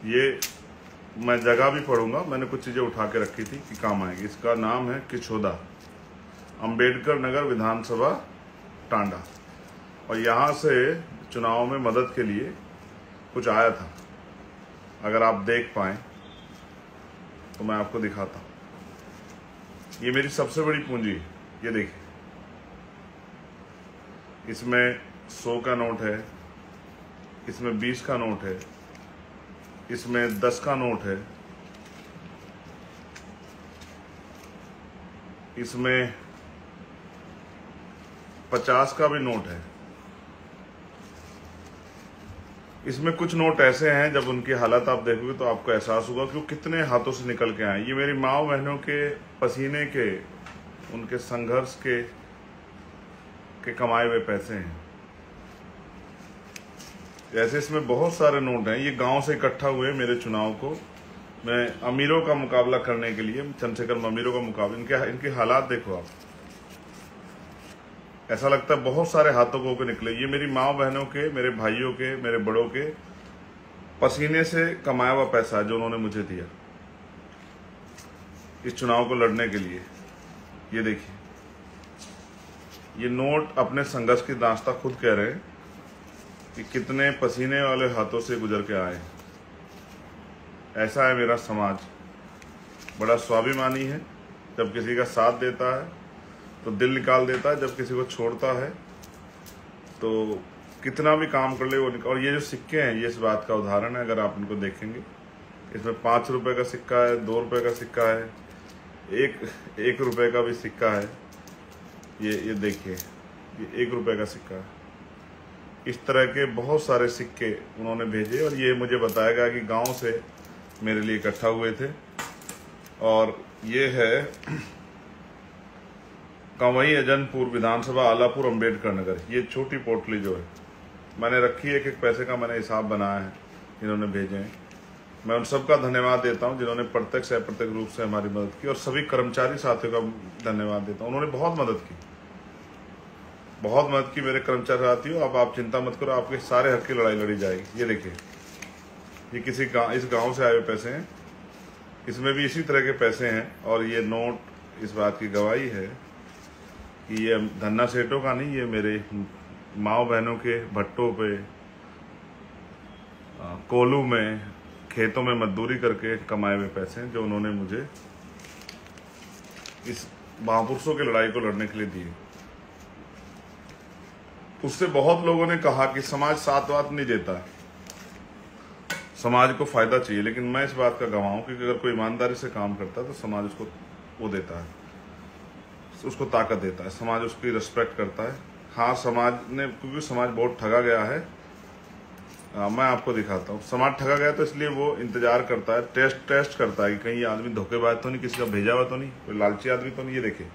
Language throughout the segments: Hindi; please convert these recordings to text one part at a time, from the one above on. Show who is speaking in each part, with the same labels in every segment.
Speaker 1: ये मैं जगह भी पढ़ूंगा, मैंने कुछ चीज़ें उठा के रखी थी कि काम आएगी। इसका नाम है किचौदा, अंबेडकर नगर विधानसभा टांडा। और यहाँ से चुनाव में मदद के लिए कुछ आया था, अगर आप देख पाएँ तो मैं आपको दिखाता हूँ। ये मेरी सबसे बड़ी पूंजी है, ये देखिए। इसमें 100 का नोट है, इसमें 20 का नोट है, इसमें 10 का नोट है, इसमें 50 का भी नोट है। इसमें कुछ नोट ऐसे हैं जब उनकी हालत आप देखोगे तो आपको एहसास होगा कि वो कितने हाथों से निकल के आए। ये मेरी माँ बहनों के पसीने के, उनके संघर्ष के कमाए हुए पैसे हैं। ऐसे इसमें बहुत सारे नोट हैं। ये गांव से इकट्ठा हुए मेरे चुनाव को मैं अमीरों का मुकाबला करने के लिए, चंद्रशेखर अमीरों का मुकाबला, इनके हालात देखो आप। ऐसा लगता है बहुत सारे हाथों को होकर निकले। ये मेरी माँ बहनों के, मेरे भाइयों के, मेरे बड़ों के पसीने से कमाया हुआ पैसा है जो उन्होंने मुझे दिया इस चुनाव को लड़ने के लिए। ये देखिए, ये नोट अपने संघर्ष की दास्ता खुद कह रहे हैं कि कितने पसीने वाले हाथों से गुजर के आए। ऐसा है मेरा समाज, बड़ा स्वाभिमानी है। जब किसी का साथ देता है तो दिल निकाल देता है, जब किसी को छोड़ता है तो कितना भी काम कर ले वो और ये जो सिक्के हैं ये इस बात का उदाहरण है। अगर आप इनको देखेंगे, इसमें 5 रुपए का सिक्का है, 2 रुपए का सिक्का है, एक रुपए का भी सिक्का है। ये देखिए, ये 1 रुपए का सिक्का है। इस तरह के बहुत सारे सिक्के उन्होंने भेजे और ये मुझे बताया कि गांव से मेरे लिए इकट्ठा हुए थे। और ये है कंवई अजनपुर विधानसभा, आलापुर, अंबेडकर नगर। ये छोटी पोटली जो है मैंने रखी है, एक पैसे का मैंने हिसाब बनाया है, इन्होंने भेजे हैं। मैं उन सबका धन्यवाद देता हूं जिन्होंने प्रत्यक्ष या अप्रत्यक्ष रूप से हमारी मदद की, और सभी कर्मचारी साथियों का धन्यवाद देता हूं। उन्होंने बहुत मदद की, बहुत मदद की मेरे कर्मचारी साथियों। अब आप चिंता मत करो, आपके सारे हक की लड़ाई लड़ी जाएगी। ये देखिए, ये किसी इस गाँव से आए हुए पैसे हैं, इसमें भी इसी तरह के पैसे हैं। और ये नोट इस बात की गवाही है कि ये धन्ना सेठों का नहीं, ये मेरे माँ बहनों के भट्टों पे, कोलू में, खेतों में मजदूरी करके कमाए हुए पैसे हैं जो उन्होंने मुझे इस महापुरुषों की लड़ाई को लड़ने के लिए दिए। उससे बहुत लोगों ने कहा कि समाज साथ वात नहीं देता, समाज को फायदा चाहिए, लेकिन मैं इस बात का गवाह हूं कि अगर कोई ईमानदारी से काम करता है तो समाज उसको वो देता है, उसको ताकत देता है, समाज उसकी रिस्पेक्ट करता है। हाँ, समाज ने, क्योंकि समाज बहुत ठगा गया है। मैं आपको दिखाता हूँ। समाज ठगा गया तो इसलिए वो इंतजार करता है, टेस्ट करता है कि कहीं ये आदमी धोखेबाज तो नहीं, किसी का भेजा हुआ तो नहीं, कोई लालची आदमी तो नहीं। ये देखिए,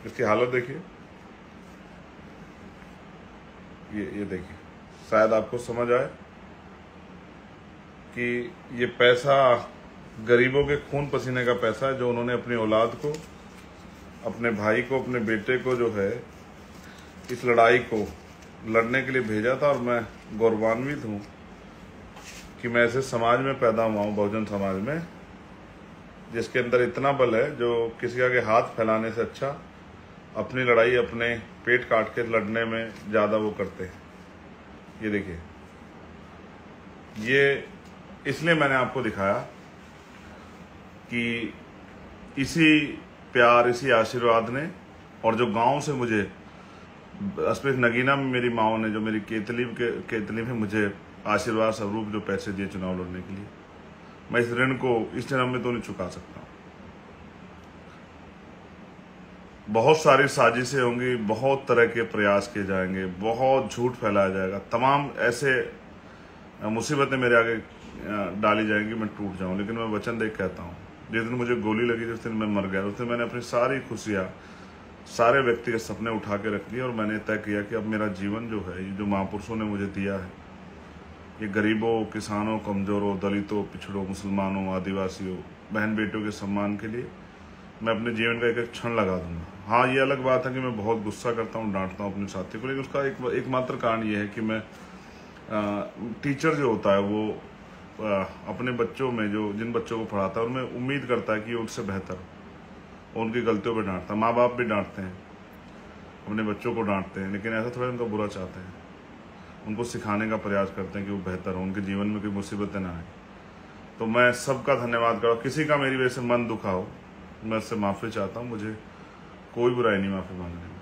Speaker 1: इसकी हालत देखिए, ये देखिए। शायद आपको समझ आए कि ये पैसा गरीबों के खून पसीने का पैसा है जो उन्होंने अपनी औलाद को, अपने भाई को, अपने बेटे को जो है इस लड़ाई को लड़ने के लिए भेजा था। और मैं गौरवान्वित हूँ कि मैं ऐसे समाज में पैदा हुआ हूँ, बहुजन समाज में, जिसके अंदर इतना बल है जो किसी के हाथ फैलाने से अच्छा अपनी लड़ाई अपने पेट काट के लड़ने में ज़्यादा वो करते हैं। ये देखिए, ये इसलिए मैंने आपको दिखाया कि इसी प्यार, इसी आशीर्वाद ने, और जो गांव से मुझे स्पेस नगीना में मेरी माओ ने, जो मेरी केतली में मुझे आशीर्वाद स्वरूप जो पैसे दिए चुनाव लड़ने के लिए, मैं इस ऋण को इस जन्म में तो नहीं चुका सकता। बहुत सारी साजिशें होंगी, बहुत तरह के प्रयास किए जाएंगे, बहुत झूठ फैलाया जाएगा, तमाम ऐसे मुसीबतें मेरे आगे डाली जाएंगी, मैं टूट जाऊं। लेकिन मैं वचन दे कहता हूं, जिस दिन मुझे गोली लगी, जिस दिन मैं मर गया, उस दिन मैंने अपनी सारी खुशियां, सारे व्यक्तिगत सपने उठा के रख दिए और मैंने तय किया कि अब मेरा जीवन जो है, ये जो महापुरुषों ने मुझे दिया है, ये गरीबों, किसानों, कमजोरों, दलितों, पिछड़ों, मुसलमानों, आदिवासियों, बहन बेटियों के सम्मान के लिए मैं अपने जीवन का एक एक क्षण लगा दूंगा। हाँ, ये अलग बात है कि मैं बहुत गुस्सा करता हूँ, डांटता हूँ अपने साथी को, लेकिन उसका एकमात्र कारण ये है कि मैं टीचर जो होता है वो अपने बच्चों में जो जिन बच्चों को पढ़ाता है उनमें उम्मीद करता है कि उनसे बेहतर हो, उनकी गलतियों पर डांटता है। माँ बाप भी डांटते हैं, अपने बच्चों को डांटते हैं, लेकिन ऐसा थोड़ा उनका बुरा चाहते हैं, उनको सिखाने का प्रयास करते हैं कि वो बेहतर हो, उनके जीवन में कोई मुसीबतें ना आए। तो मैं सबका धन्यवाद करूँ। किसी का मेरी वजह से मन दुखा हो, मैं उससे माफ़ी चाहता हूँ, मुझे कोई बुराई नहीं माफ़ी मांगने में।